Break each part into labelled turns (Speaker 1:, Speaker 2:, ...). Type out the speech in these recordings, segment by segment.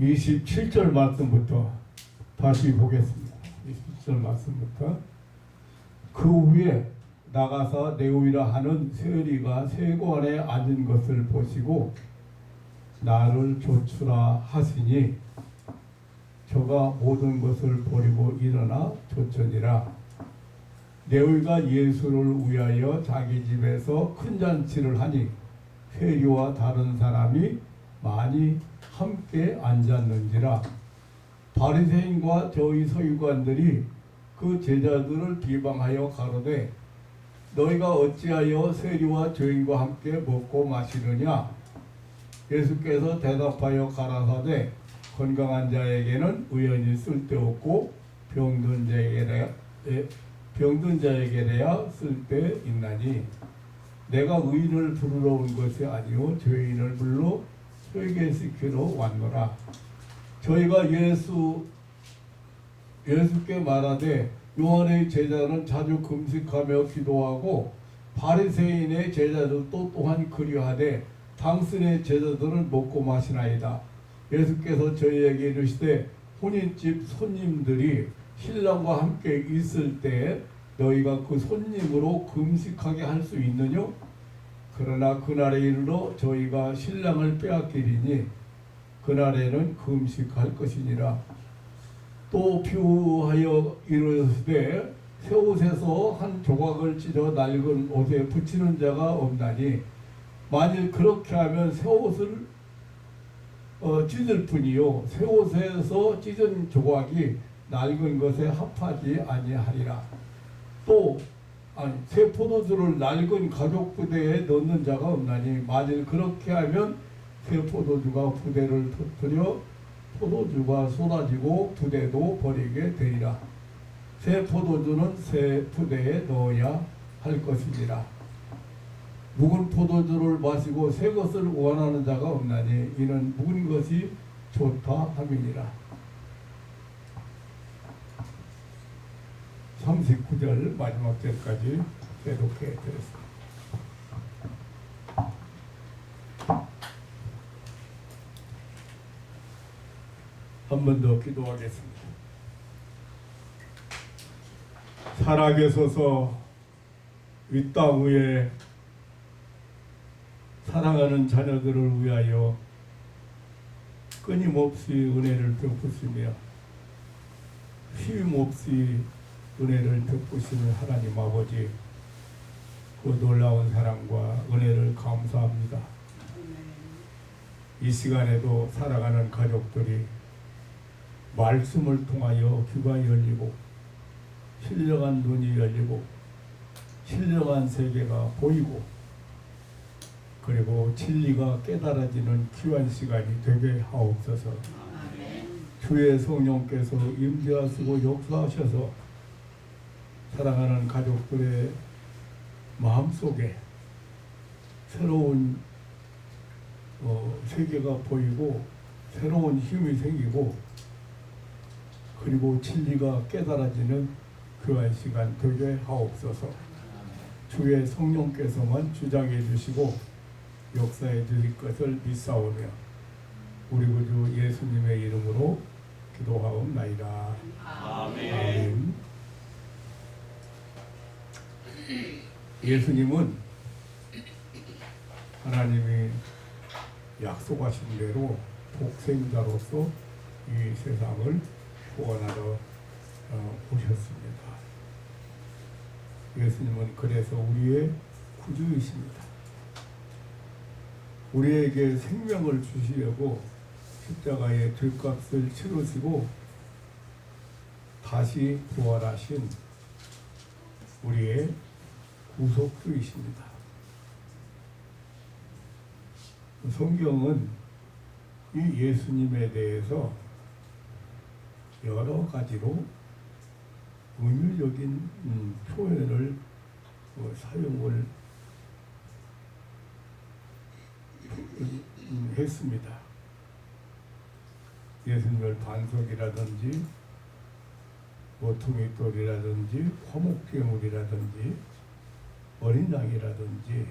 Speaker 1: 27절 말씀부터 다시 보겠습니다. 27절 말씀부터. 그 후에 나가서 레위라 하는 세리가 세관에 앉은 것을 보시고 나를 조추라 하시니 저가 모든 것을 버리고 일어나 쫓으니라. 레위가 예수를 위하여 자기 집에서 큰 잔치를 하니 세리와 다른 사람이 많이 함께 앉았는지라. 바리새인과 저희 서기관들이 그 제자들을 비방하여 가로되 너희가 어찌하여 세리와 죄인과 함께 먹고 마시느냐. 예수께서 대답하여 가라사대 건강한 자에게는 의연히 쓸데없고 병든 자에게야 쓸데있나니 내가 의인을 부르러 온 것이 아니요 죄인을 불러 회개시키러 왔노라. 저희가 예수께 말하되 요한의 제자는 자주 금식하며 기도하고 바리새인의 제자들도 또한 그리하되 당신의 제자들은 먹고 마시나이다. 예수께서 저희에게 이르시되 혼인집 손님들이 신랑과 함께 있을 때 너희가 그 손님으로 금식하게 할 수 있느냐? 그러나 그날에 이르러 저희가 신랑을 빼앗기리니 그날에는 금식할 것이니라. 또 비유하여 이르시되 새 옷에서 한 조각을 찢어 낡은 옷에 붙이는 자가 없나니 만일 그렇게 하면 새 옷을 찢을 뿐이요 새 옷에서 찢은 조각이 낡은 것에 합하지 아니하리라. 또 새 포도주를 낡은 가죽 부대에 넣는 자가 없나니 만일 그렇게 하면 새 포도주가 부대를 터뜨려 포도주가 쏟아지고 부대도 버리게 되리라. 새 포도주는 새 부대에 넣어야 할 것이니라. 묵은 포도주를 마시고 새 것을 원하는 자가 없나니 이는 묵은 것이 좋다 함이니라. 39절 마지막 절까지 계속해 드렸습니다. 한 번 더 기도하겠습니다. 살아계셔서 이 땅 위에 사랑하는 자녀들을 위하여 끊임없이 은혜를 베푸시며 쉼없이 은혜를 베푸시는 하나님 아버지, 그 놀라운 사랑과 은혜를 감사합니다. 이 시간에도 살아가는 가족들이 말씀을 통하여 귀가 열리고 신령한 눈이 열리고 신령한 세계가 보이고 그리고 진리가 깨달아지는 귀한 시간이 되게 하옵소서. 주의 성령께서 임재하시고 역사하셔서 사랑하는 가족들의 마음속에 새로운 세계가 보이고 새로운 힘이 생기고 그리고 진리가 깨달아지는 귀한 시간 되게 하옵소서. 주의 성령께서만 주장해 주시고 역사해 주실 것을 믿사오며 우리 구주 예수님의 이름으로 기도하옵나이다. 아멘. 아멘. 예수님은 하나님이 약속하신 대로 독생자로서 이 세상을 구원하러 오셨습니다. 예수님은 그래서 우리의 구주이십니다. 우리에게 생명을 주시려고 십자가의 죗값을 치르시고 다시 부활하신 우리의 구속주이십니다. 성경은 이 예수님에 대해서 여러 가지로 은유적인 표현을 사용을 했습니다. 예수님을 반석이라든지 모퉁이돌이라든지 화목제물이라든지 어린 양이라든지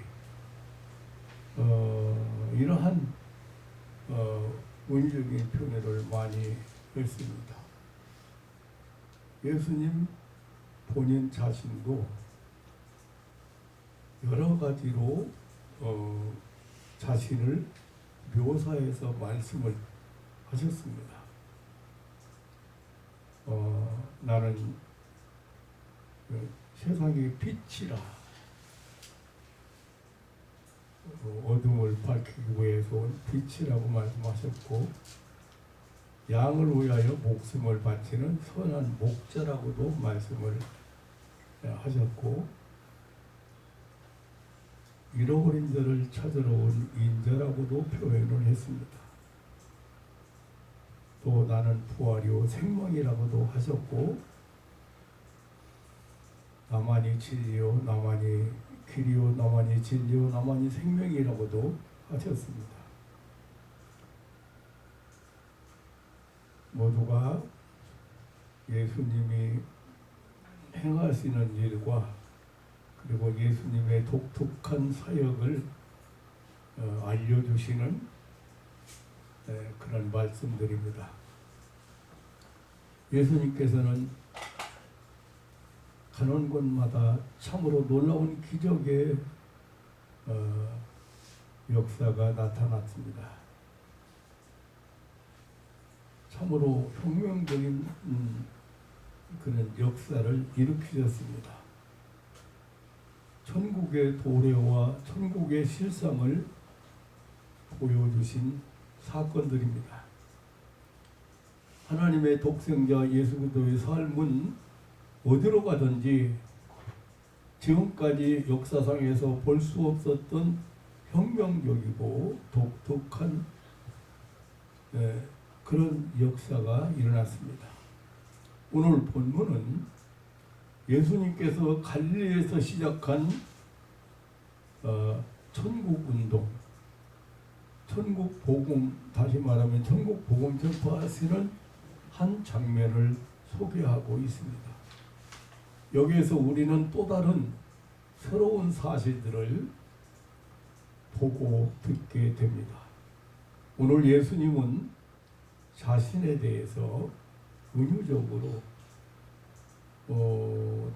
Speaker 1: 이러한 원적인 표현을 많이 했습니다. 예수님 본인 자신도 여러 가지로 자신을 묘사해서 말씀을 하셨습니다. 나는 세상의 빛이라, 어둠을 밝히기 위해서 온 빛이라고 말씀하셨고, 양을 위하여 목숨을 바치는 선한 목자라고도 말씀을 하셨고, 잃어버린 자를 찾으러 온 인자라고도 표현을 했습니다. 또 나는 부활이요 생명이라고도 하셨고, 나만이 진리요 나만이 길이요 나만이 진리요 나만이 생명이라고도 하셨습니다. 모두가 예수님이 행하시는 일과 그리고 예수님의 독특한 사역을 알려주시는 그런 말씀들입니다. 예수님께서는 가는 곳마다 참으로 놀라운 기적의 역사가 나타났습니다. 참으로 혁명적인 그런 역사를 일으키셨습니다. 천국의 도래와 천국의 실상을 보여주신 사건들입니다. 하나님의 독생자 예수 그리스도의 삶은 어디로 가든지 지금까지 역사상에서 볼 수 없었던 혁명적이고 독특한 그런 역사가 일어났습니다. 오늘 본문은 예수님께서 갈릴리에서 시작한 천국운동, 천국복음, 다시 말하면 천국복음 전파하시는 한 장면을 소개하고 있습니다. 여기에서 우리는 또 다른 새로운 사실들을 보고 듣게 됩니다. 오늘 예수님은 자신에 대해서 은유적으로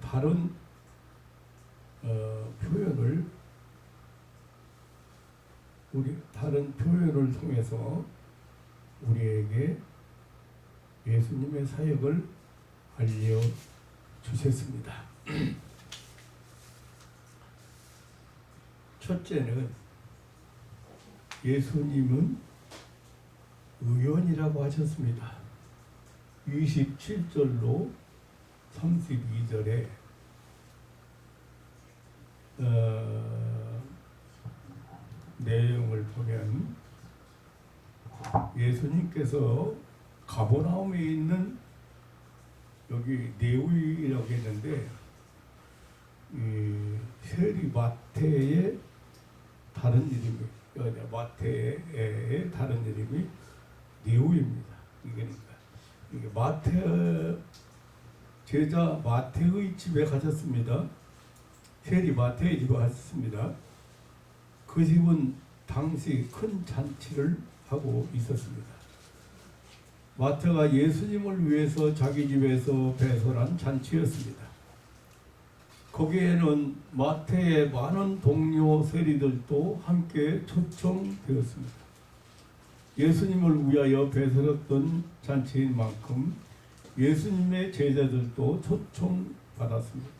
Speaker 1: 다른 표현을 통해서 우리에게 예수님의 사역을 알려주셨습니다. 첫째는 예수님은 의원이라고 하셨습니다. 27절로 32절에 내용을 보면 예수님께서 가버나움에 있는 여기 네위라고 했는데 세리 마태의 다른 이름이 마태의 다른 이름이 네위입니다. 그러니까 이게 마태 제자 마태의 집에 가셨습니다. 세리 마태의 집에 가셨습니다. 그 집은 당시 큰 잔치를 하고 있었습니다. 마태가 예수님을 위해서 자기 집에서 배설한 잔치였습니다. 거기에는 마태의 많은 동료 세리들도 함께 초청되었습니다. 예수님을 위하여 배설했던 잔치인 만큼 예수님의 제자들도 초청받았습니다.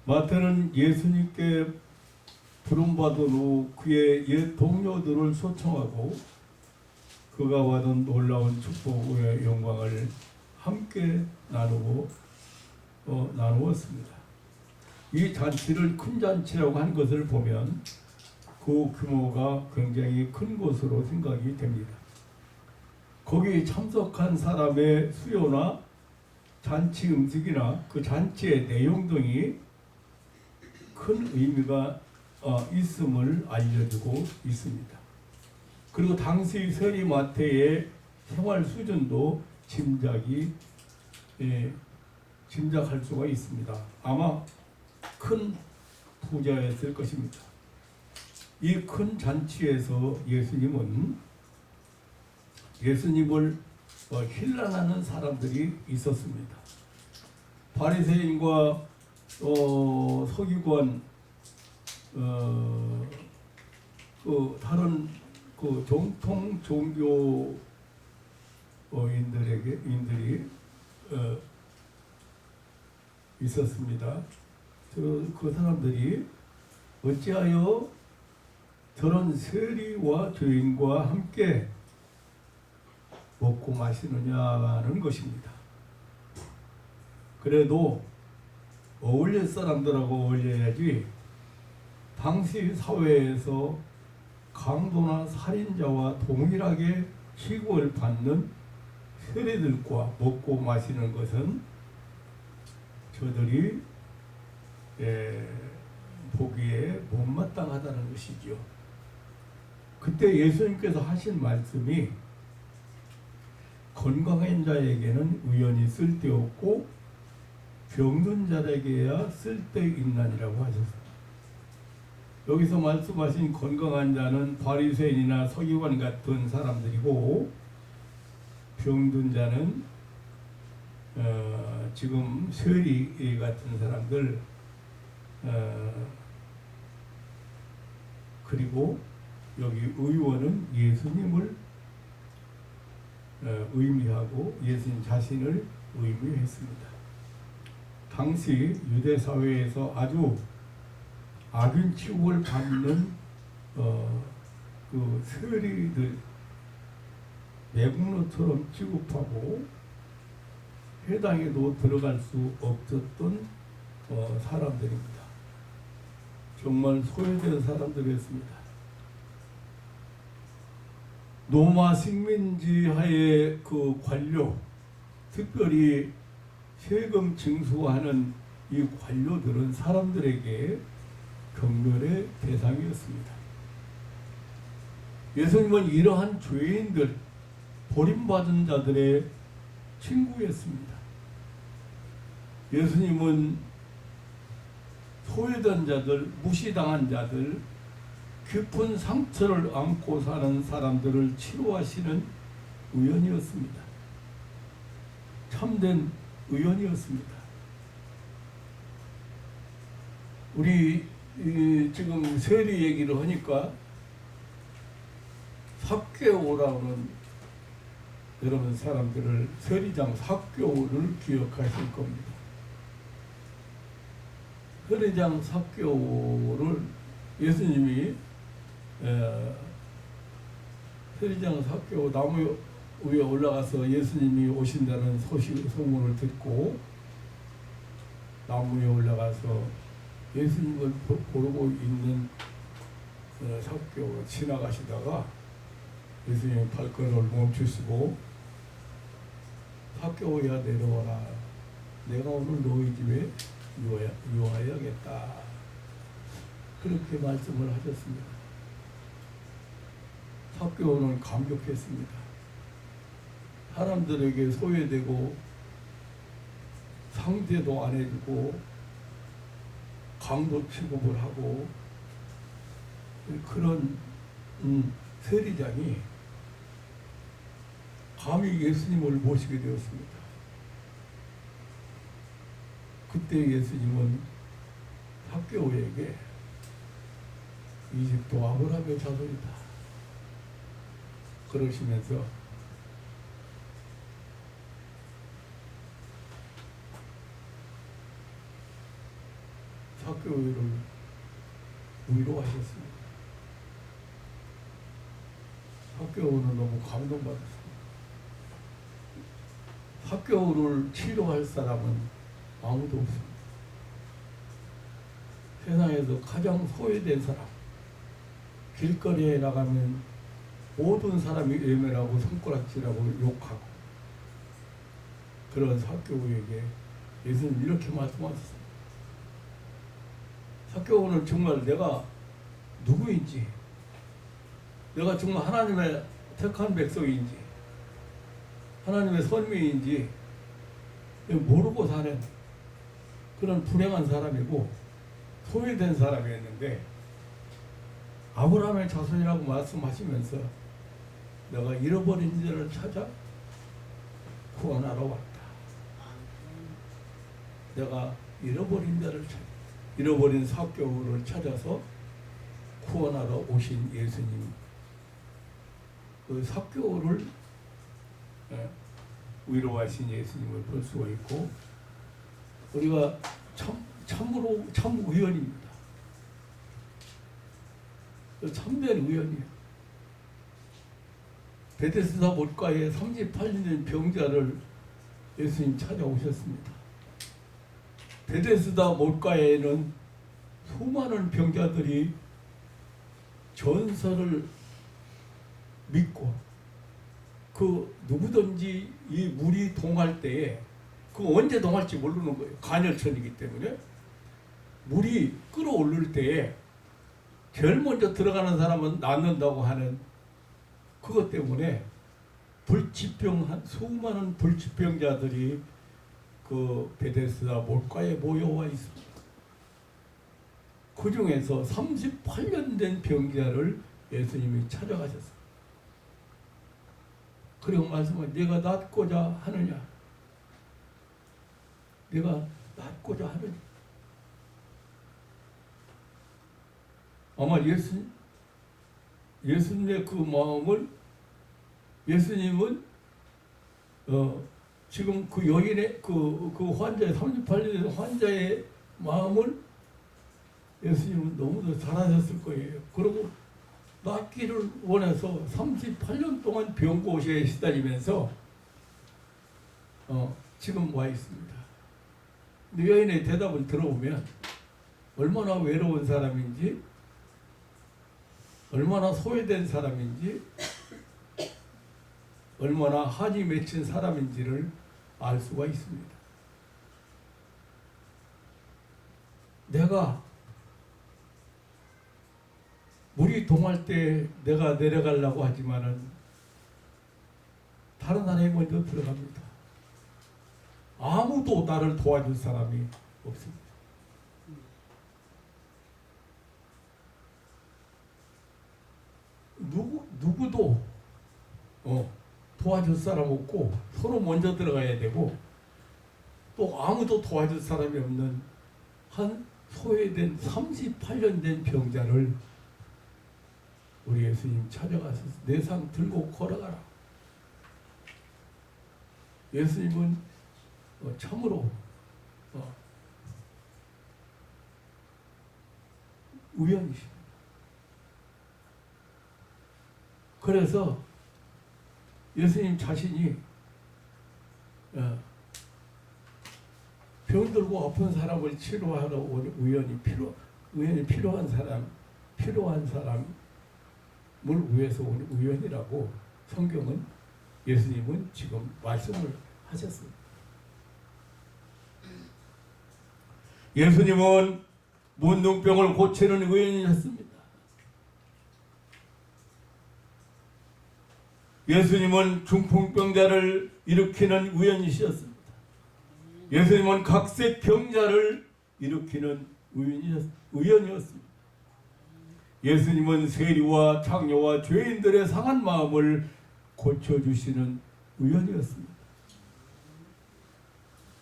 Speaker 1: 마태는 예수님께 부름받은 후 그의 옛 동료들을 초청하고 그가 받은 놀라운 축복의 영광을 함께 나누었습니다. 이 잔치를 큰 잔치라고 한 것을 보면 그 규모가 굉장히 큰 것으로 생각이 됩니다. 거기 참석한 사람의 수요나 잔치 음식이나 그 잔치의 내용 등이 큰 의미가 있음을 알려주고 있습니다. 그리고 당시 세리 마태의 생활 수준도 짐작할 수가 있습니다. 아마 큰 부자였을 것입니다. 이 큰 잔치에서 예수님은 예수님을 힐난하는 사람들이 있었습니다. 바리새인과 서기관 다른 정통 종교인들이 있었습니다. 그 사람들이 어찌하여 저런 세리와 죄인과 함께 먹고 마시느냐는 것입니다. 그래도 어울릴 사람들하고 어울려야지 당시 사회에서 강도나 살인자와 동일하게 취급을 받는 세리들과 먹고 마시는 것은 저들이 보기에 못마땅하다는 것이죠. 그때 예수님께서 하신 말씀이 건강한 자에게는 의연히 쓸데없고 병든 자에게야 쓸데있나니라고 하셨습니다. 여기서 말씀하신 건강한 자는 바리새인이나 서기관 같은 사람들이고, 병든 자는 지금 세리 같은 사람들, 그리고 여기 의원은 예수님을 의미하고 예수님 자신을 의미했습니다. 당시 유대 사회에서 아주 악인 취급을 받는 그 세리들, 매국노처럼 취급하고 회당에도 들어갈 수 없었던 사람들입니다. 정말 소외된 사람들이었습니다. 로마 식민지하의 그 관료, 특별히 세금 징수하는 이 관료들은 사람들에게 경멸의 대상이었습니다. 예수님은 이러한 죄인들, 버림받은 자들의 친구였습니다. 예수님은 소외된 자들, 무시당한 자들, 깊은 상처를 안고 사는 사람들을 치료하시는 의원이었습니다. 참된 의원이었습니다. 우리 지금 세리 얘기를 하니까 삭개오라는 여러분 사람들을, 세리장 삭개오를 기억하실 겁니다. 세리장 삭개오를 예수님이 세리장 삭개오 나무 위에 올라가서 예수님이 오신다는 소문을 듣고 나무 위에 올라가서 예수님을 보고 있는 삭개오가 지나가시다가 예수님이 발걸음을 멈추시고, 삭개오야 내려와라, 내가 오늘 너희 집에 유하여야겠다, 그렇게 말씀을 하셨습니다. 삭개오는 감격했습니다. 사람들에게 소외되고 상대도 안 해주고 강도 취급을 하고 그런 세리장이 감히 예수님을 모시게 되었습니다. 그때 예수님은 삭개오에게 이 집도 아브라함의 자손이다 그러시면서 삭개오를 위로하셨습니다. 삭개오는 너무 감동받았습니다. 삭개오를 치료할 사람은 아무도 없습니다. 세상에서 가장 소외된 사람, 길거리에 나가면 모든 사람이 외면하고 손가락질하고 욕하고, 그런 삭개오에게 예수님 이렇게 말씀하셨습니다. 삭개오는 정말 내가 누구인지, 내가 정말 하나님의 택한 백성인지, 하나님의 선미인지 모르고 사는 그런 불행한 사람이고 소외된 사람이었는데, 아브라함의 자손이라고 말씀하시면서 내가 잃어버린 자를 찾아 구원하러 왔다. 내가 잃어버린 자를 찾아, 잃어버린 삭개오를 찾아서 구원하러 오신 예수님, 그 삭개오를 위로하신 예수님을 볼 수가 있고, 우리가 참으로 참 우연입니다. 참된 우연이에요. 베데스다 못가에 38년 된 병자를 예수님 찾아오셨습니다. 베데스다 못가에는 수많은 병자들이 전설을 믿고 그 누구든지 이 물이 동할 때에 그 언제 동할지 모르는 거예요. 간헐천이기 때문에 물이 끓어오를 때에 제일 먼저 들어가는 사람은 낫는다고 하는 그것 때문에 수많은 불치병자들이 그 베데스다 못가에 모여와 있습니다. 그 중에서 38년 된 병자를 예수님이 찾아가셨습니다. 그리고 말씀하신 네가 낫고자 하느냐? 네가 낫고자 하느냐? 아마 예수님의 그 마음을 예수님은 지금 그 여인의 그 환자의 38년 환자의 마음을 예수님은 너무도 잘 아셨을 거예요. 그리고 낫기를 원해서 38년 동안 병고시에 시달리면서 지금 와 있습니다. 근데 여인의 대답을 들어보면 얼마나 외로운 사람인지, 얼마나 소외된 사람인지, 얼마나 한이 맺힌 사람인지를 알 수가 있습니다. 내가 물이 동할 때 내가 내려가려고 하지만은 다른 사람이 먼저 들어갑니다. 아무도 나를 도와줄 사람이 없습니다. 누구도 도와줄 사람 없고 서로 먼저 들어가야 되고, 또 아무도 도와줄 사람이 없는 한 소외된 38년 된 병자를 우리 예수님 찾아가서 내 상 들고 걸어가라. 예수님은 참으로 우연이십니다. 그래서 예수님 자신이 병들고 아픈 사람을 치료하러 온 우연히 필요한 사람을 위해서 온 우연이라고 성경은 예수님은 지금 말씀을 하셨습니다. 예수님은 문둥병을 고치는 의인이셨습니다. 예수님은 중풍병자를 일으키는 의인이셨습니다. 예수님은 각색 병자를 일으키는 의인이었습니다. 예수님은 세리와 창녀와 죄인들의 상한 마음을 고쳐주시는 의인이었습니다.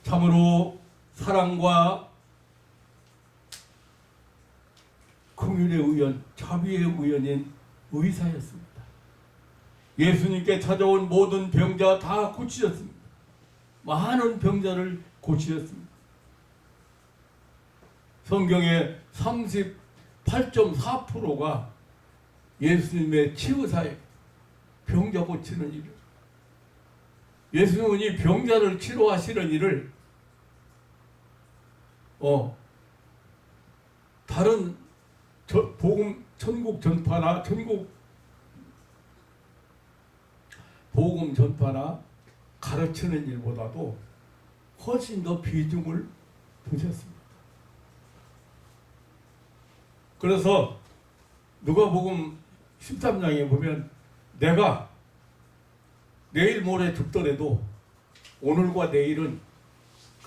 Speaker 1: 참으로 사랑과 긍휼의 의인, 자비의 의인인 의사였습니다. 예수님께 찾아온 모든 병자 다 고치셨습니다. 많은 병자를 고치셨습니다. 성경의 38.4%가 예수님의 치유사역, 병자 고치는 일을, 예수님은 이 병자를 치료하시는 일을 다른 천국 전파나 복음 전파나 가르치는 일보다도 훨씬 더 비중을 두셨습니다. 그래서 누가복음 13장에 보면 내가 내일 모레 죽더라도 오늘과 내일은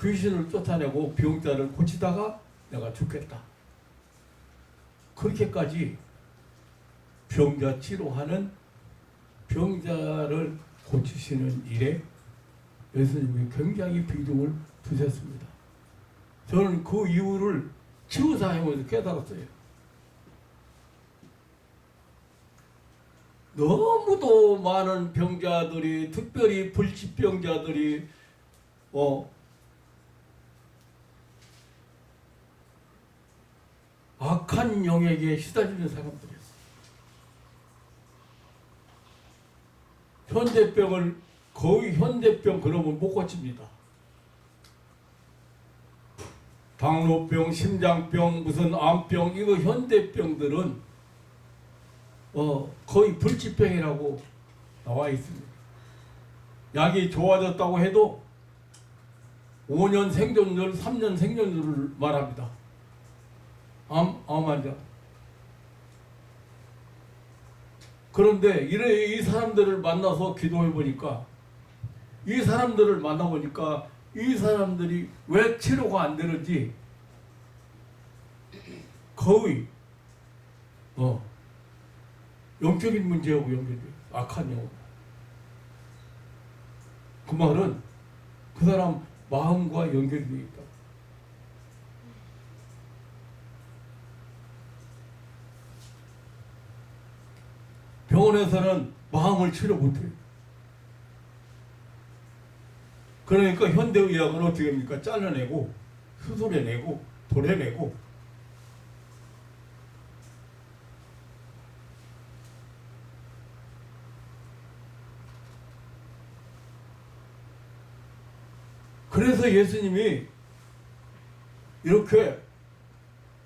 Speaker 1: 귀신을 쫓아내고 병자를 고치다가 내가 죽겠다. 그렇게까지 병자 치료하는 병자를 고치시는 일에 예수님이 굉장히 비중을 두셨습니다. 저는 그 이유를 치유사역에서 깨달았어요. 너무도 많은 병자들이, 특별히 불치병자들이 악한 영에게 시달리는 사람들이었어요. 현대병을 거의 현대병 그러면 못 고칩니다. 당뇨병, 심장병, 무슨 암병, 이거 현대병들은 거의 불치병이라고 나와 있습니다. 약이 좋아졌다고 해도 5년 생존율, 3년 생존율을 말합니다. 암 환자. 그런데 이 사람들을 만나서 기도해 보니까, 이 사람들을 만나보니까 이 사람들이 왜 치료가 안 되는지 거의 영적인 문제하고 연결돼요. 악한 영혼. 그 말은 그 사람 마음과 연결되어 있다. 병원에서는 마음을 치료 못해요. 그러니까 현대의학은 어떻게 합니까? 잘라내고 수술해내고 도려내고. 그래서 예수님이 이렇게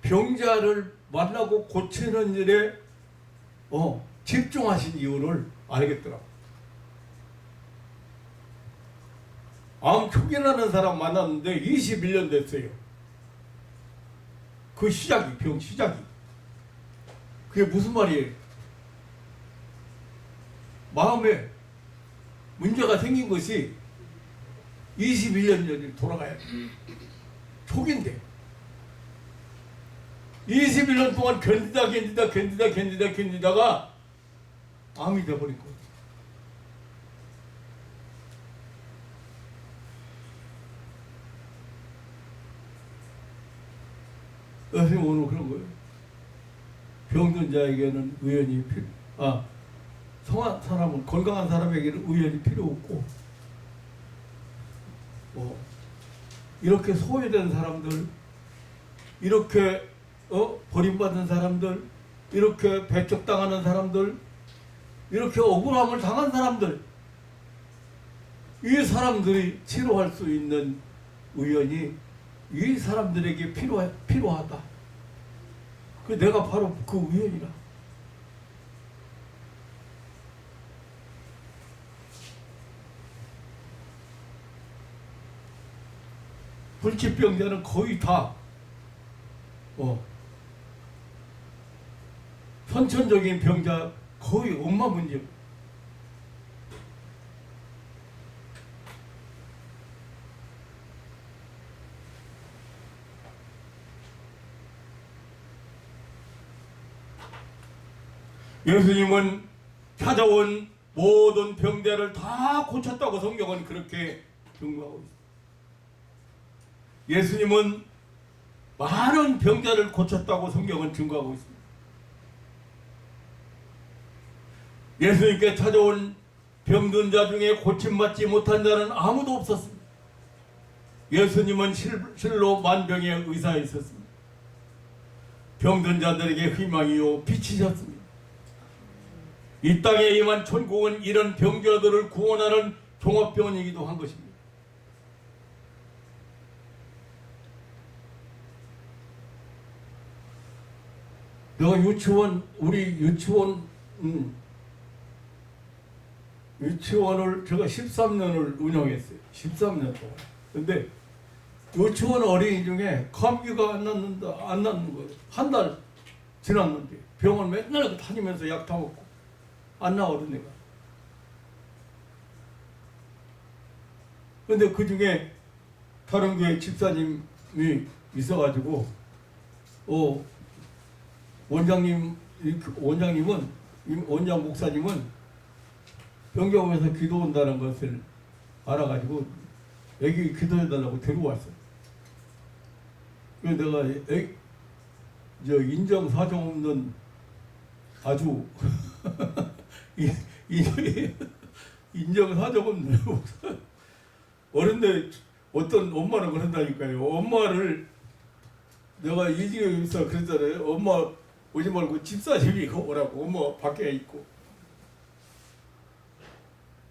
Speaker 1: 병자를 만나고 고치는 일에 집중하신 이유를 알겠더라고요. 암 초기라는 사람 만났는데 21년 됐어요. 그 시작이, 병 시작이. 그게 무슨 말이에요? 마음에 문제가 생긴 것이 21년 전에 돌아가야 돼. 초기인데 21년 동안 견디다가 암이 돼버린 거예요. 선생님 오늘 그런 거예요. 병든 자에게는 의연이 성한 사람은, 건강한 사람에게는 의연이 필요 없고, 이렇게 소외된 사람들, 이렇게 버림받은 사람들, 이렇게 배척당하는 사람들, 이렇게 억울함을 당한 사람들, 이 사람들이 치료할 수 있는 의연이 이 사람들에게 필요하다. 그 내가 바로 그 의연이라. 불치병자는 거의 다 선천적인 병자 거의 엄마 문제. 예수님은 찾아온 모든 병자를 다 고쳤다고 성경은 그렇게 증거하고 있습니다. 예수님은 많은 병자를 고쳤다고 성경은 증거하고 있습니다. 예수님께 찾아온 병든 자 중에 고침받지 못한 자는 아무도 없었습니다. 예수님은 실로 만병의 의사이셨습니다. 병든 자들에게 희망이요 빛이셨습니다. 이 땅에 임한 천국은 이런 병자들을 구원하는 종합병원이기도 한 것입니다. 내가 우리 유치원을 제가 13년을 운영했어요. 13년 동안. 근데 유치원 어린이 중에 감기가 안 낫는 거예요. 한 달 지났는데 병원 맨날 다니면서 약 다 먹고 안 나오던 애가. 근데 그 중에 다른 교회 집사님이 있어가지고 원장 목사님은 병경에서 기도 온다는 것을 알아가지고 애기 기도해달라고 데려왔어. 그래서 내가 저 인정사정 없는 아주 인정사정 없는 어른데 어떤 엄마는 그런다니까요. 엄마를 내가 이 집에서 그랬잖아요. 엄마 오지 말고 집사님이 오라고. 엄마 밖에 있고.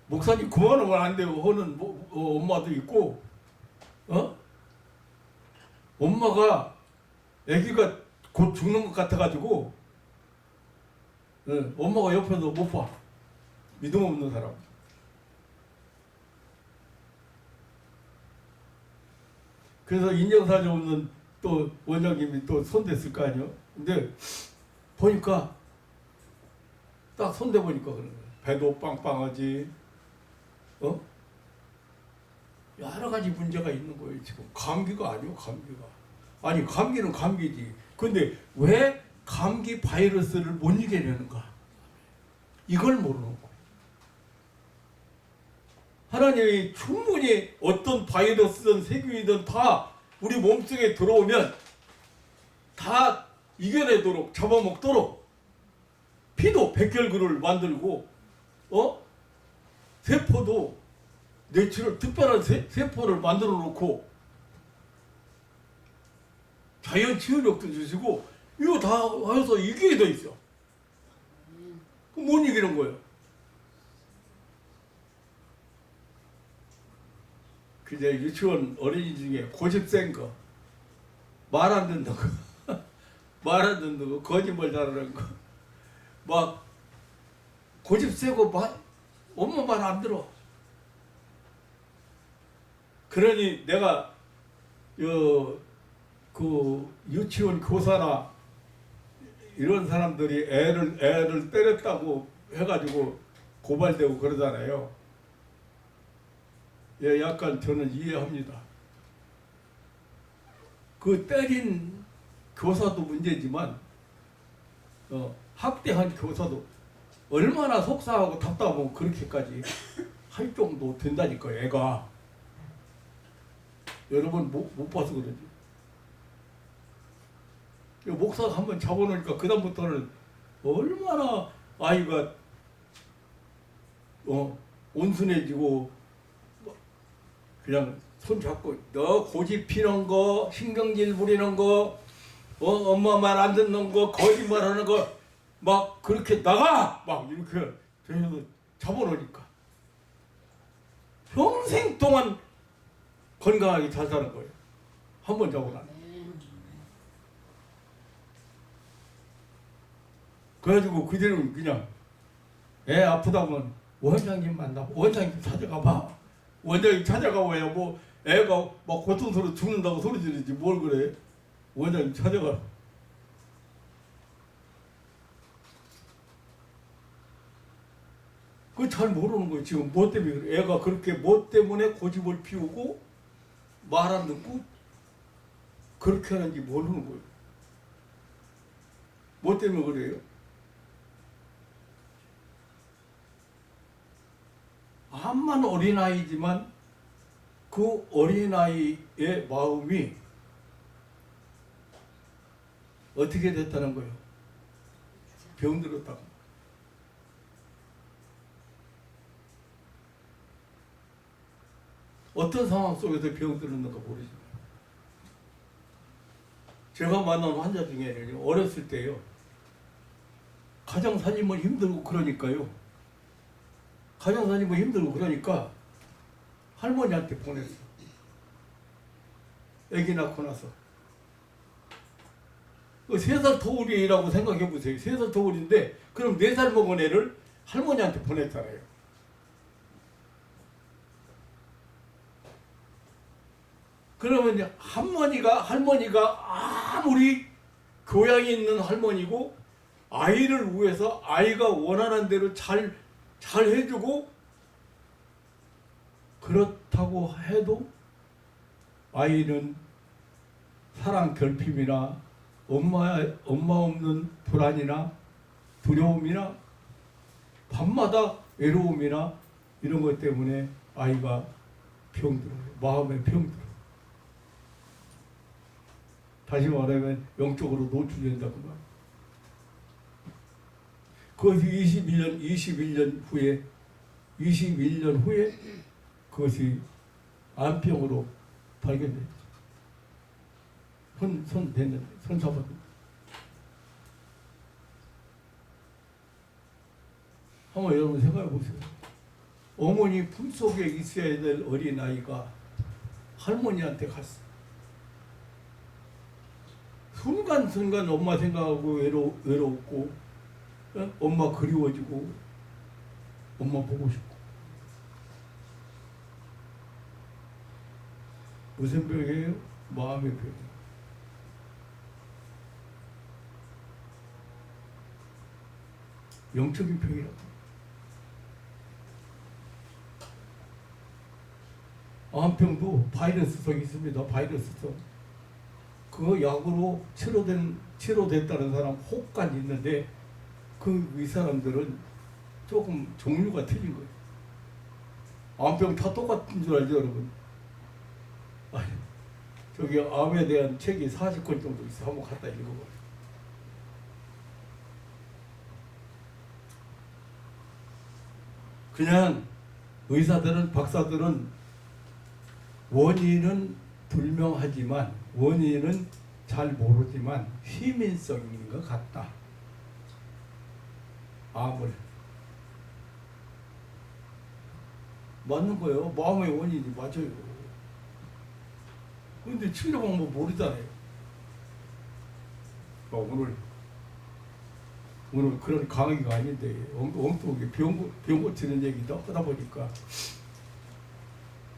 Speaker 1: 목사님 그만하면 안 되고 하는 엄마도 있고, 엄마가 아기가 곧 죽는 것 같아가지고, 엄마가 옆에서 못 봐. 믿음 없는 사람. 그래서 인정사정 없는 또 원장님이 또 손댔을 거 아니에요. 근데 보니까 딱 손대 보니까 그런 거예요. 배도 빵빵하지. 여러 가지 문제가 있는 거예요. 지금 감기가 아니요, 감기가. 아니 감기는 감기지. 근데 왜 감기 바이러스를 못 이겨내는가? 이걸 모르는 거예요. 하나님이 충분히 어떤 바이러스든 세균이든 다 우리 몸속에 들어오면 다 이겨내도록 잡아먹도록 피도 백혈구를 만들고 세포도 내추럴 특별한 세포를 만들어 놓고 자연 치유력도 주시고 이거 다 해서 이기게 돼 있어. 그럼 못 이기는 거예요. 그제 유치원 어린이 중에 고집 센 거, 말 안 듣는 거, 말 안 듣는 거, 거짓말 잘하는 거, 막 고집 세고 엄마 말 안 들어. 그러니 내가 그 유치원 교사나 이런 사람들이 애를 때렸다고 해가지고 고발되고 그러잖아요. 예, 약간 저는 이해합니다. 그 때린 교사도 문제지만 학대한 교사도 얼마나 속상하고 답답하면 그렇게까지 할 정도 된다니까요. 애가. 여러분 못 봐서 그러지. 목사가 한번 잡아놓으니까 그 다음부터는 얼마나 아이가 온순해지고 그냥 손 잡고 너 고집 피는 거, 신경질 부리는 거, 엄마 말 안 듣는 거, 거짓말하는 거 막 그렇게 나가! 막 이렇게 해서 잡아놓으니까 평생 동안 건강하게 잘 사는 거예요. 한 번 잡아놔. 그래가지고 그대는 그냥 애 아프다면 원장님 만나고 원장님 찾아가봐. 원장님 찾아가봐야 뭐 애가 막 고통스러워 죽는다고 소리 지르지 뭘 그래. 원장님 찾아가. 그거 잘 모르는 거예요. 지금 뭐 때문에 그래. 애가 그렇게 뭐 때문에 고집을 피우고 말 안 듣고 그렇게 하는지 모르는 거예요. 뭐 때문에 그래요? 암만 어린아이지만 그 어린아이의 마음이 어떻게 됐다는 거예요? 병들었다고. 어떤 상황 속에서 병들었는가 모르지만 제가 만난 환자 중에는 어렸을 때요. 가정 살림은 힘들고 그러니까요. 가정 살림은 힘들고 그러니까 할머니한테 보냈어. 아기 낳고 나서. 3살 터울이라고 생각해 보세요. 3살 터울인데 그럼 4살 먹은 애를 할머니한테 보냈잖아요. 그러면 할머니가 아무리 교양이 있는 할머니고 아이를 위해서 아이가 원하는 대로 잘 해주고 그렇다고 해도 아이는 사랑 결핍이나 엄마 없는 불안이나 두려움이나 밤마다 외로움이나 이런 것 때문에 아이가 병들어요. 마음에 병들어. 다시 말하면 영적으로 노출된다고 말. 그것이 21년 후에 그것이 암병으로 발견됐죠. 손 댔는데, 손 잡았는데. 한번 여러분 생각해 보세요. 어머니 품속에 있어야 될 어린아이가 할머니한테 갔어. 순간순간 엄마 생각하고 외롭고, 엄마 그리워지고, 엄마 보고 싶고. 무슨 병이에요? 마음의 병이에요. 영적인 병이라고. 암병도 바이러스성이 있습니다. 바이러스성. 그 약으로 치료됐다는 사람 혹간 있는데 이 사람들은 조금 종류가 틀린 거예요. 암병 다 똑같은 줄 알죠, 여러분? 아니, 저기 암에 대한 책이 40권 정도 있어. 한번 갖다 읽어봐요. 그냥 의사들은, 박사들은 원인은 불명하지만, 원인은 잘 모르지만 희민성인 것 같다. 암을. 맞는 거예요. 마음의 원인이 맞아요. 그런데 치료 방법 모르잖아요. 오늘 그런 강의가 아닌데 엉뚱하게 병 고치는 얘기도 하다 보니까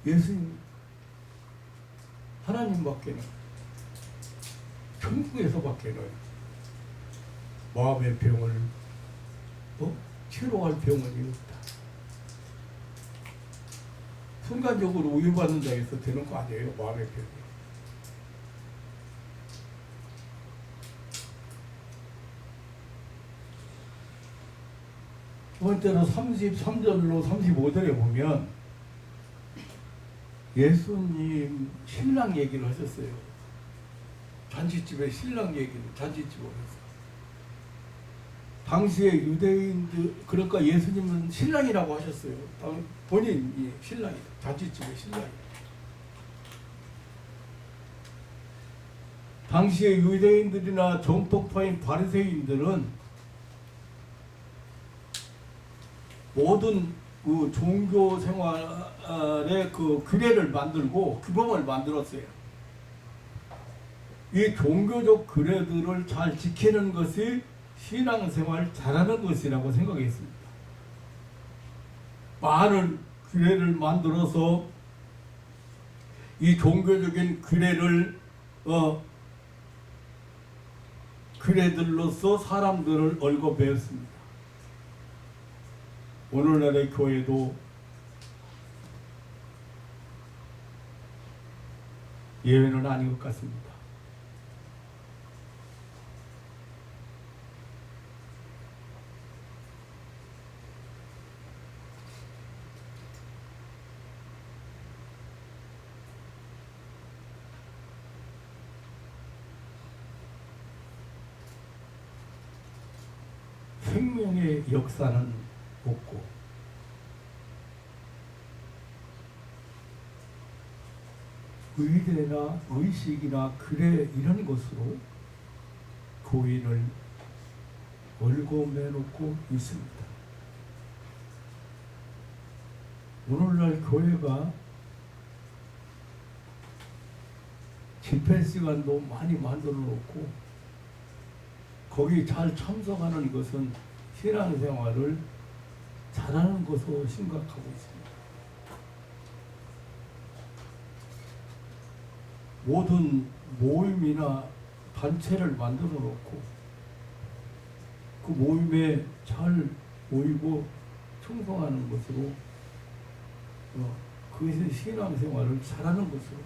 Speaker 1: 예수님, 하나님밖에는, 천국에서밖에는 마음의 병을 치료할 병원이 없다. 순간적으로 우유받는다 해서 되는 거 아니에요, 마음의 병이. 두 번째로 33절로 35절에 보면 예수님 신랑 얘기를 하셨어요. 잔치집에 신랑 얘기를 잔치집으로 해서. 당시에 유대인들, 그러니까 예수님은 신랑이라고 하셨어요. 본인이 신랑이다. 잔치집의 신랑이다. 당시에 유대인들이나 정통파인 바리새인들은 모든 그 종교 생활의 그 규례를 만들고 규범을 만들었어요. 이 종교적 규례들을 잘 지키는 것이 신앙생활 잘하는 것이라고 생각했습니다. 많은 규례를 만들어서 이 종교적인 규례들로서 사람들을 얽어매었습니다. 오늘날의 교회도 예외는 아닌 것 같습니다. 생명의 역사는 없고 의례나 의식이나 규례 이런 것으로 교인을 얽어매놓고 있습니다. 오늘날 교회가 집회 시간도 많이 만들어 놓고 거기 잘 참석하는 것은 신앙생활을 잘하는 것으로 생각하고 있습니다. 모든 모임이나 단체를 만들어 놓고 그 모임에 잘 모이고 충성하는 것으로 그것이 신앙생활을 잘하는 것으로,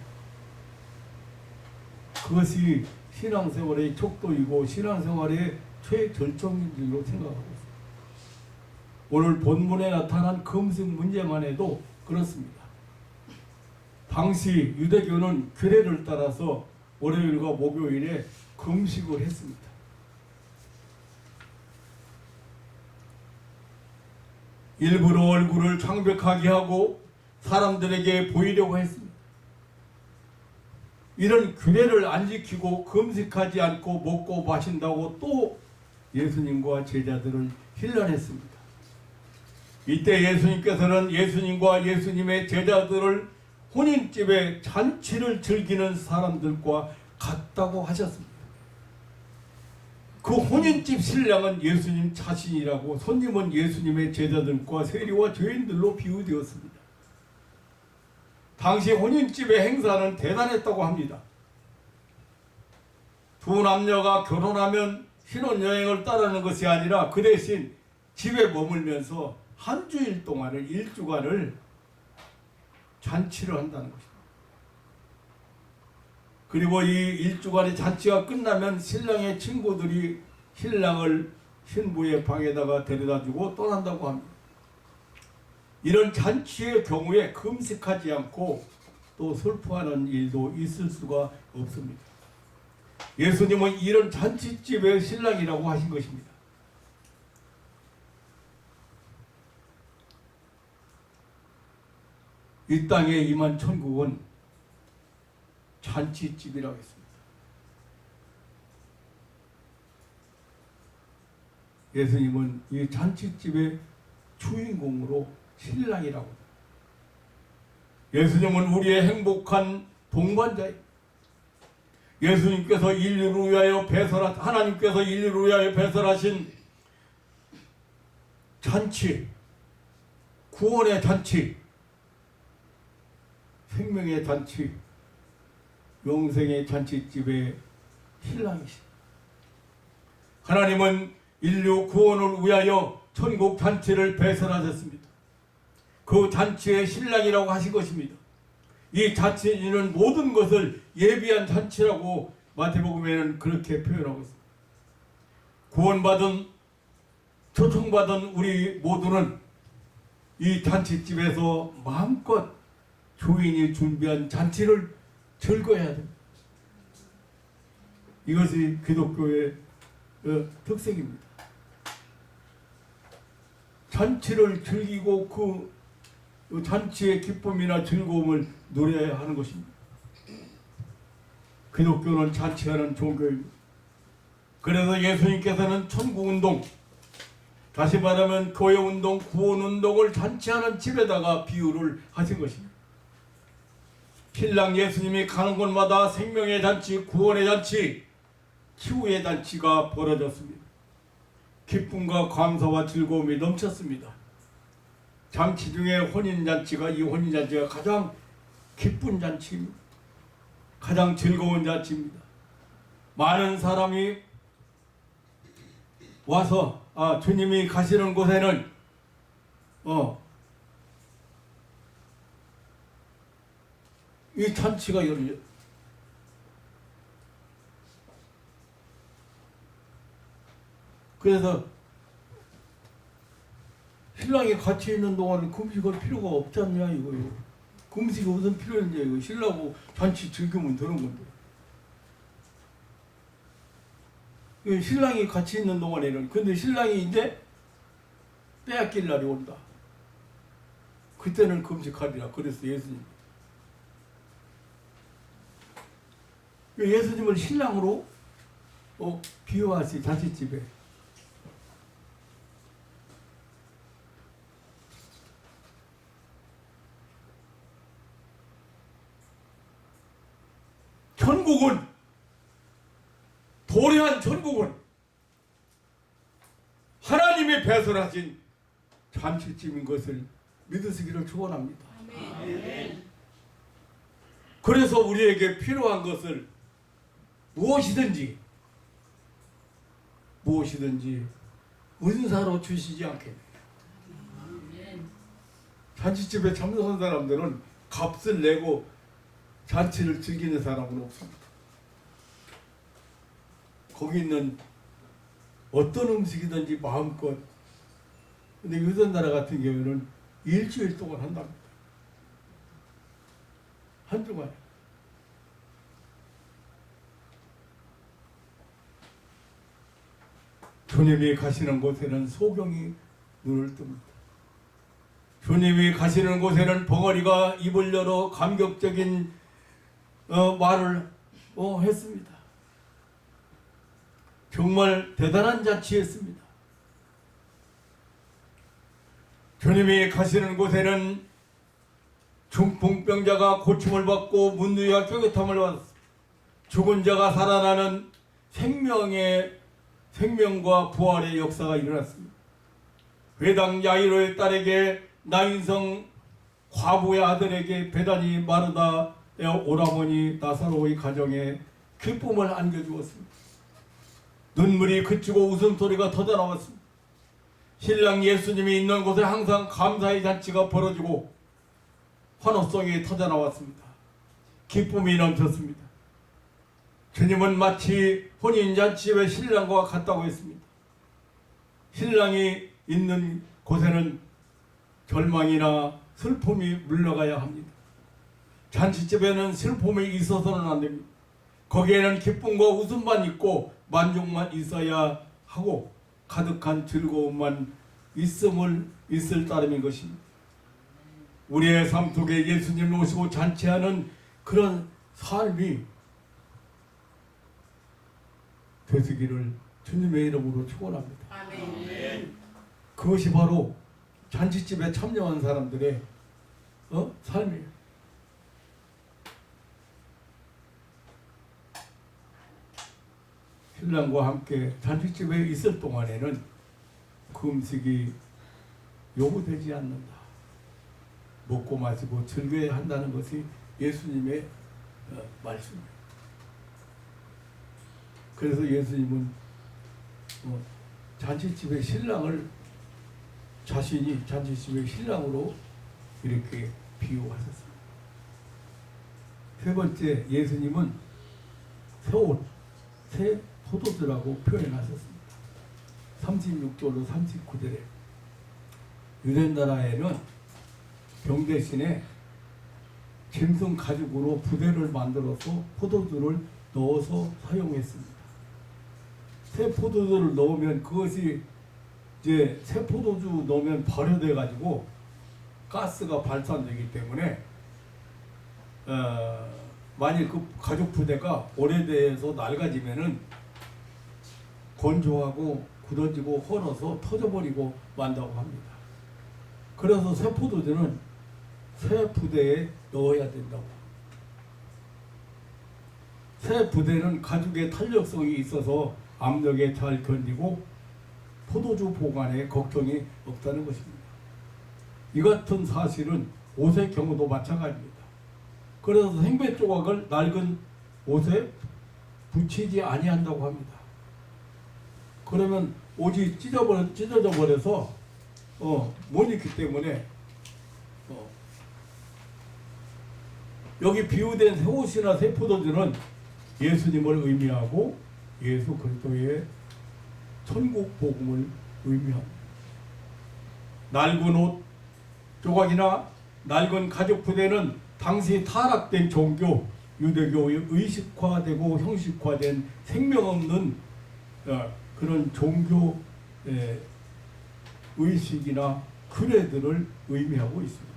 Speaker 1: 그것이 신앙생활의 척도이고 신앙생활의 최절정인 줄로 생각하고 있습니다. 오늘 본문에 나타난 금식 문제만 해도 그렇습니다. 당시 유대교는 규례를 따라서 월요일과 목요일에 금식을 했습니다. 일부러 얼굴을 창백하게 하고 사람들에게 보이려고 했습니다. 이런 규례를 안 지키고 금식하지 않고 먹고 마신다고 또 예수님과 제자들을 힐난했습니다. 이때 예수님께서는 예수님과 예수님의 제자들을 혼인집에 잔치를 즐기는 사람들과 같다고 하셨습니다. 그 혼인집 신랑은 예수님 자신이라고, 손님은 예수님의 제자들과 세리와 죄인들로 비유되었습니다. 당시 혼인집의 행사는 대단했다고 합니다. 두 남녀가 결혼하면 신혼여행을 따르는 것이 아니라 그 대신 집에 머물면서 한 주일 동안을, 일주간을 잔치를 한다는 것입니다. 그리고 이 일주간의 잔치가 끝나면 신랑의 친구들이 신랑을 신부의 방에다가 데려다주고 떠난다고 합니다. 이런 잔치의 경우에 금식하지 않고 또 슬퍼하는 일도 있을 수가 없습니다. 예수님은 이런 잔치집의 신랑이라고 하신 것입니다. 이 땅에 임한 천국은 잔치집이라고 했습니다. 예수님은 이 잔치집의 주인공으로 신랑이라고 합니다. 예수님은 우리의 행복한 동반자입니다. 예수님께서 인류를 위하여 하나님께서 인류를 위하여 배설하신 잔치, 구원의 잔치, 생명의 잔치, 영생의 잔치집의 신랑이십니다. 하나님은 인류 구원을 위하여 천국 잔치를 배설하셨습니다. 그 잔치의 신랑이라고 하신 것입니다. 이 잔치는 모든 것을 예비한 잔치라고 마태복음에는 그렇게 표현하고 있습니다. 구원받은, 초청받은 우리 모두는 이 잔치집에서 마음껏 주인이 준비한 잔치를 즐거워야 됩니다. 이것이 기독교의 특색입니다. 잔치를 즐기고 그 잔치의 기쁨이나 즐거움을 누려야 하는 것입니다. 기독교는 잔치하는 종교입니다. 그래서 예수님께서는 천국운동, 다시 말하면 교회운동, 구원운동을 잔치하는 집에다가 비유를 하신 것입니다. 신랑 예수님이 가는 곳마다 생명의 잔치, 구원의 잔치, 치유의 잔치가 벌어졌습니다. 기쁨과 감사와 즐거움이 넘쳤습니다. 잔치 중에 혼인잔치가, 이 혼인잔치가 가장 기쁜 잔치입니다. 가장 즐거운 잔치입니다. 많은 사람이 와서 주님이 가시는 곳에는 이 잔치가 열려. 그래서 신랑이 같이 있는 동안 금식할 필요가 없지 않냐 이거요. 금식이 무슨 필요인지, 이거 신랑하고 잔치 즐기면 되는 건데. 신랑이 같이 있는 동안에는, 근데 신랑이 이제 빼앗길 날이 온다. 그때는 금식하리라. 그래서 예수님을 신랑으로 비유하시 잔치집에. 천국은, 도래한 천국은 하나님의 배설하신 잔치집인 것을 믿으시기를 축원합니다. 그래서 우리에게 필요한 것을 무엇이든지 은사로 주시지 않겠네요. 잔치집에 참석한 사람들은 값을 내고 잔치를 즐기는 사람은 없습니다. 거기 있는 어떤 음식이든지 마음껏 근데 유전나라 같은 경우는 일주일 동안 한답니다. 한 주간. 주님이 가시는 곳에는 소경이 눈을 뜹니다. 주님이 가시는 곳에는 벙어리가 입을 열어 감격적인 말을 했습니다. 정말 대단한 잔치였습니다. 주님이 가시는 곳에는 중풍병자가 고침을 받고 문둥이가 꾀긋함을 받았습니다. 죽은 자가 살아나는 생명과 부활의 역사가 일어났습니다. 회당 야이로의 딸에게 나인성 과부의 아들에게 베다니 마르다의 오라버니 나사로의 가정에 기쁨을 안겨주었습니다. 눈물이 그치고 웃음소리가 터져나왔습니다. 신랑 예수님이 있는 곳에 항상 감사의 잔치가 벌어지고 환호성이 터져나왔습니다. 기쁨이 넘쳤습니다. 주님은 마치 혼인잔치의 신랑과 같다고 했습니다. 신랑이 있는 곳에는 절망이나 슬픔이 물러가야 합니다. 잔치집에는 슬픔이 있어서는 안 됩니다. 거기에는 기쁨과 웃음만 있고 만족만 있어야 하고 가득한 즐거움만 있을 따름인 것입니다. 우리의 삶 속에 예수님을 모시고 잔치하는 그런 삶이 되시기를 주님의 이름으로 축원합니다.
Speaker 2: 아멘.
Speaker 1: 그것이 바로 잔치집에 참여한 사람들의 삶이에요. 신랑과 함께 잔치집에 있을 동안에는 그 음식이 요구되지 않는다. 먹고 마시고 즐겨야 한다는 것이 예수님의 말씀이에요. 그래서 예수님은 잔치집의 신랑을 자신이 잔치집의 신랑으로 이렇게 비유하셨습니다. 세 번째, 예수님은 새 포도주라고 표현하셨습니다. 36절로 39절에 유대나라에는 병 대신에 짐승 가죽으로 부대를 만들어서 포도주를 넣어서 사용했습니다. 새 포도주를 넣으면 그것이 이제 새 포도주 넣으면 발효돼 가지고 가스가 발산되기 때문에 만일 그 가죽 부대가 오래돼서 낡아지면은 건조하고 굳어지고 헐어서 터져버리고 만다고 합니다. 그래서 새 포도주는 새 부대에 넣어야 된다고. 새 부대는 가죽의 탄력성이 있어서 압력에 잘 견디고 포도주 보관에 걱정이 없다는 것입니다. 이 같은 사실은 옷의 경우도 마찬가지입니다. 그래서 생배 조각을 낡은 옷에 붙이지 아니한다고 합니다. 그러면 옷이 찢어져 버려서 못 입기 때문에 여기 비유된 새 옷이나 새 포도주는 예수님을 의미하고 예수 그리스도의 천국 복음을 의미합니다. 낡은 옷 조각이나 낡은 가죽 부대는 당시 타락된 종교 유대교의 의식화되고 형식화된 생명 없는 그런 종교 의식이나 규례들을 의미하고 있습니다.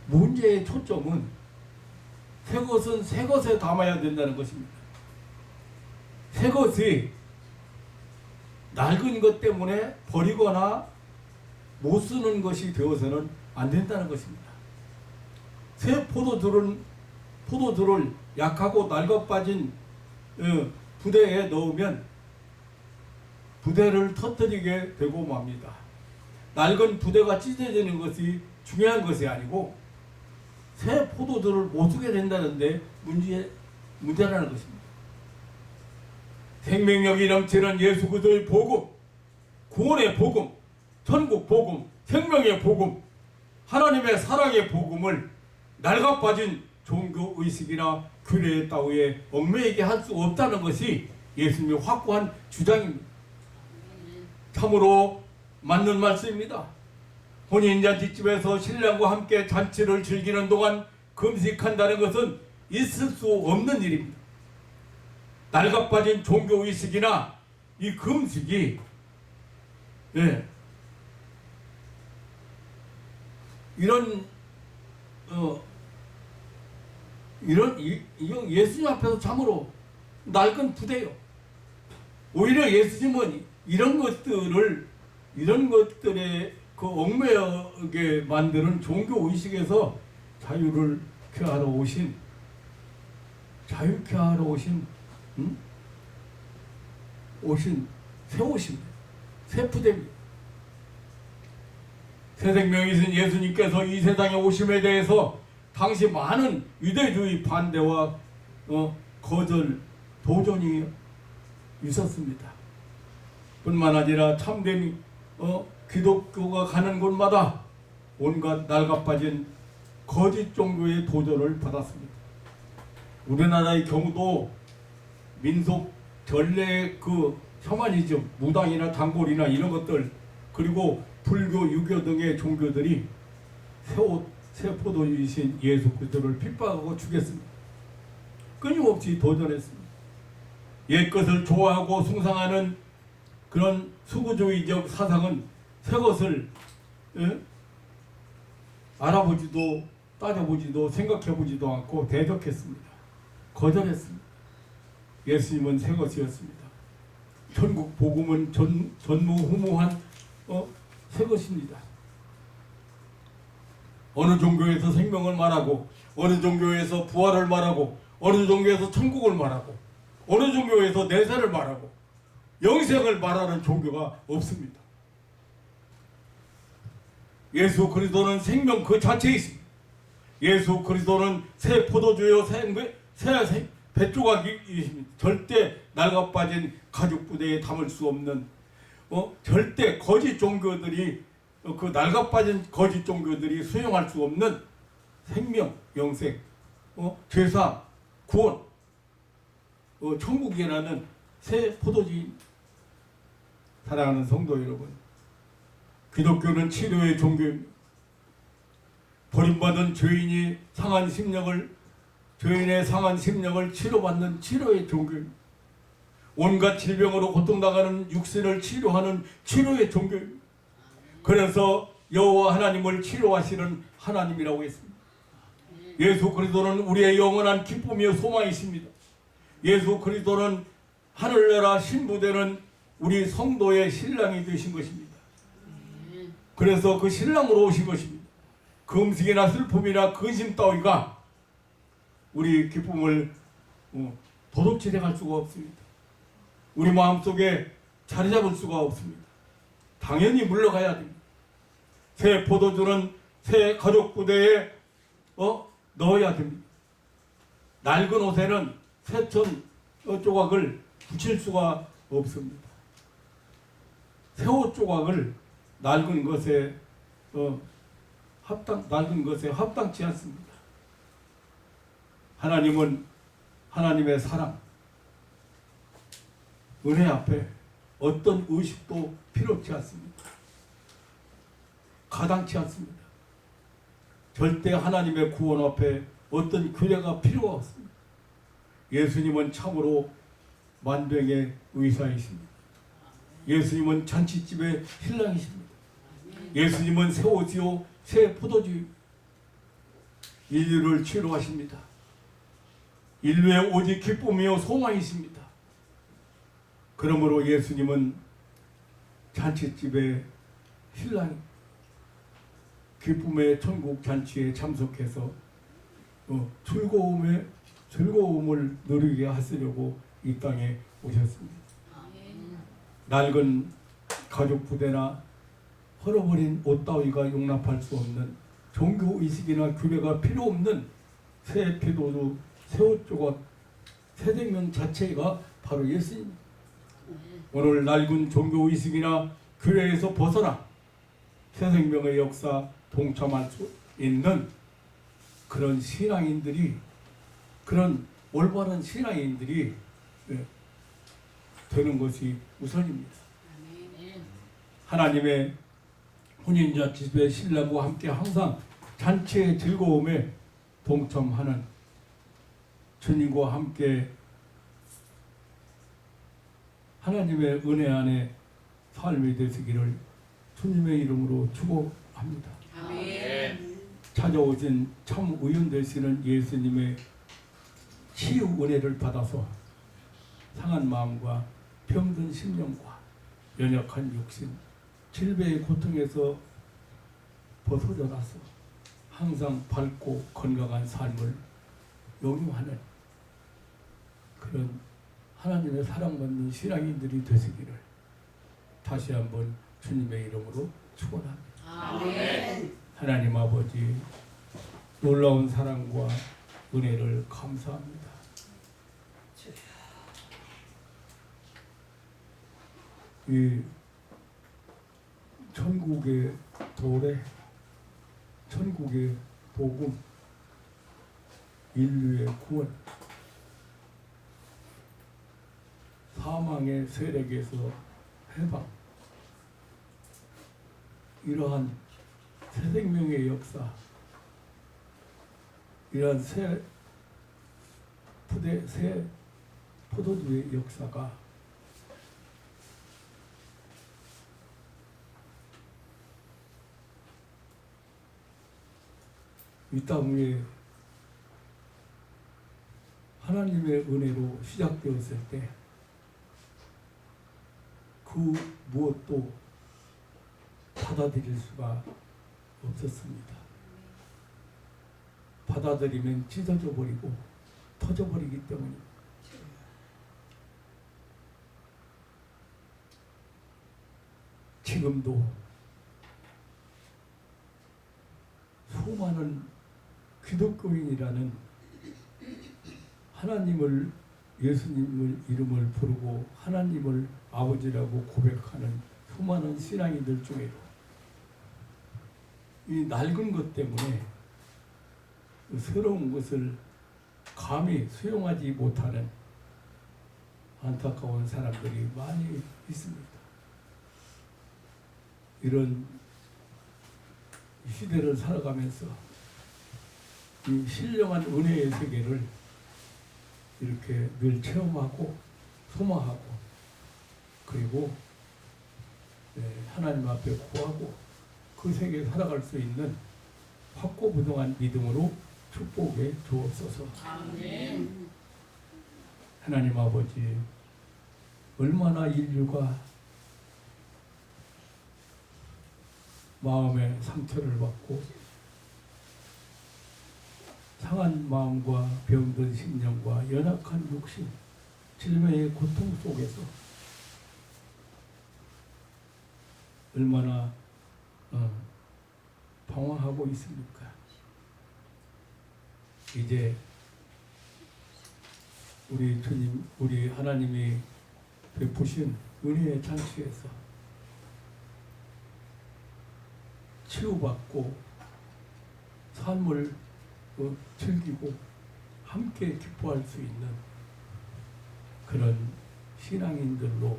Speaker 1: 문제의 초점은 새 것은 새 것에 담아야 된다는 것입니다. 새 것이 낡은 것 때문에 버리거나 못 쓰는 것이 되어서는 안 된다는 것입니다. 새 포도주를 약하고 낡아 빠진 부대에 넣으면 부대를 터뜨리게 되고 맙니다. 낡은 부대가 찢어지는 것이 중요한 것이 아니고 새 포도주를 못 쓰게 된다는데 문제라는 것입니다. 생명력이 넘치는 예수 그리스도의 복음, 구원의 복음, 천국 복음, 생명의 복음, 하나님의 사랑의 복음을 낡아 빠진 종교 의식이나 규례 따위에 얽매이게 할 수 없다는 것이 예수님의 확고한 주장입니다. 참으로 맞는 말씀입니다. 혼인잔치집에서 신랑과 함께 잔치를 즐기는 동안 금식한다는 것은 있을 수 없는 일입니다. 낡아빠진 종교의식이나 이 금식이 이런 예수님 앞에서 참으로 낡은 부대요. 오히려 예수님은 이런 것들에 그 얽매이게 만드는 종교 의식에서 자유케 하러 오신 새 부대입니다. 새 생명이신 예수님께서 이 세상에 오심에 대해서 당시 많은 유대주의 반대와 거절, 도전이 있었습니다. 뿐만 아니라 참된 기독교가 가는 곳마다 온갖 낡아빠진 거짓 종교의 도전을 받았습니다. 우리나라의 경우도 민속 전례 그 셔머니즘, 무당이나 단골이나 이런 것들, 그리고 불교, 유교 등의 종교들이 새 포도주이신 예수 그리스도를 핍박하고 죽였습니다. 끊임없이 도전했습니다. 옛것을 좋아하고 숭상하는 그런 수구주의적 사상은 새 것을 알아보지도 따져보지도 생각해보지도 않고 대적했습니다. 거절했습니다. 예수님은 새 것이었습니다. 천국 복음은 전무후무한 새 것입니다. 어느 종교에서 생명을 말하고, 어느 종교에서 부활을 말하고, 어느 종교에서 천국을 말하고, 어느 종교에서 내세를 말하고, 영생을 말하는 종교가 없습니다. 예수 그리스도는 생명 그 자체에 있습니다. 예수 그리스도는 새 포도주요 새 뱃조각이십니다. 절대 낡아빠진 가죽 부대에 담을 수 없는 절대 거짓 종교들이 그 낡아빠진 거짓 종교들이 수용할 수 없는 생명, 영생, 죄사, 구원, 천국이라는 새 포도주입니다. 사랑하는 성도 여러분, 기독교는 치료의 종교입니다. 버림받은 죄인의 상한 심령을 치료받는 치료의 종교입니다. 온갖 질병으로 고통당하는 육신을 치료하는 치료의 종교입니다. 그래서 여호와 하나님을 치료하시는 하나님이라고 했습니다. 예수 그리스도는 우리의 영원한 기쁨이요 소망이십니다. 예수 그리스도는 하늘나라 신부되는 우리 성도의 신랑이 되신 것입니다. 그래서 그 신랑으로 오신 것입니다. 금식이나 슬픔이나 근심 따위가 우리 기쁨을 도둑질해 갈 수가 없습니다. 우리 마음속에 자리 잡을 수가 없습니다. 당연히 물러가야 됩니다. 새 포도주는 새 가죽 부대에 넣어야 됩니다. 낡은 옷에는 새천 조각을 붙일 수가 없습니다. 새 옷 조각을 낡은 것에 합당치 않습니다. 하나님은 하나님의 사랑, 은혜 앞에 어떤 의식도 필요치 않습니다. 가당치 않습니다. 절대 하나님의 구원 앞에 어떤 규례가 필요가 없습니다. 예수님은 참으로 만병의 의사이십니다. 예수님은 잔치집의 신랑이십니다. 예수님은 새 옷이요 새 포도주, 인류를 치료하십니다. 인류의 오직 기쁨이요 소망이십니다. 그러므로 예수님은 잔치집의 신랑, 기쁨의 천국 잔치에 참석해서 즐거움을 누리게 하시려고 이 땅에 오셨습니다. 낡은 가죽 부대나 헐어버린 옷 따위가 용납할 수 없는 종교 의식이나 규례가 필요 없는 새 포도주, 새 옷 조각, 새 생명 자체가 바로 예수입니다. 오늘 낡은 종교 의식이나 규례에서 벗어나 새 생명의 역사 동참할 수 있는 그런 신앙인들이, 그런 올바른 신앙인들이 되는 것이 우선입니다. 하나님의 혼인잔치에 신랑과 함께 항상 잔치의 즐거움에 동참하는 주님과 함께 하나님의 은혜 안에 삶이 되시기를 주님의 이름으로 축복합니다.
Speaker 2: 아멘.
Speaker 1: 찾아오신 참 의인 되시는 예수님의 치유 은혜를 받아서 상한 마음과 병든 심령과 연약한 육신, 질병의 고통에서 벗어져 나서 항상 밝고 건강한 삶을 영유하는 그런 하나님의 사랑받는 신앙인들이 되시기를 다시 한번 주님의 이름으로 축원합니다.
Speaker 2: 아멘.
Speaker 1: 하나님 아버지 놀라운 사랑과 은혜를 감사합니다. 이 천국의 도래, 천국의 복음, 인류의 구원, 사망의 세력에서 해방, 이러한 새 생명의 역사, 이러한 새 포도주의 역사가 이 땅 위에 하나님의 은혜로 시작되었을 때 그 무엇도 받아들일 수가 없었습니다. 받아들이면 찢어져 버리고 터져 버리기 때문입니다. 지금도 수많은 기독교인이라는 하나님을, 예수님을 이름을 부르고 하나님을 아버지라고 고백하는 수많은 신앙인들 중에도 이 낡은 것 때문에 새로운 것을 감히 수용하지 못하는 안타까운 사람들이 많이 있습니다. 이런 시대를 살아가면서 이 신령한 은혜의 세계를 이렇게 늘 체험하고 소망하고 그리고 하나님 앞에 구하고 그 세계에 살아갈 수 있는 확고부동한 믿음으로 축복해 주옵소서.
Speaker 2: 아멘.
Speaker 1: 하나님 아버지, 얼마나 인류가 마음의 상처를 받고 상한 마음과 병든 심령과 연약한 육신, 질병의 고통 속에서 얼마나 방황하고 있습니까? 이제 우리 주님, 우리 하나님이 베푸신 은혜의 잔치에서 치유받고 삶을 즐기고 함께 기뻐할 수 있는 그런 신앙인들로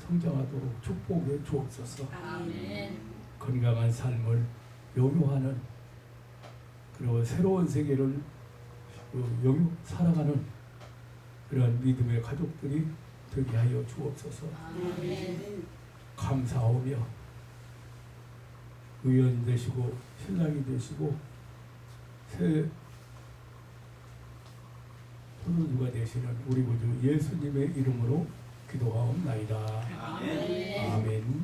Speaker 1: 성장하도록 축복해 주옵소서.
Speaker 2: 아멘.
Speaker 1: 건강한 삶을 영유하는 그리고 새로운 세계를 살아가는 그런 믿음의 가족들이 되게 하여 주옵소서.
Speaker 2: 아멘.
Speaker 1: 감사하며 의원 되시고 신랑이 되시고 새 포도주가 되시는 우리 구주 예수님의 이름으로 기도하옵나이다.
Speaker 2: 아멘.
Speaker 1: 아멘.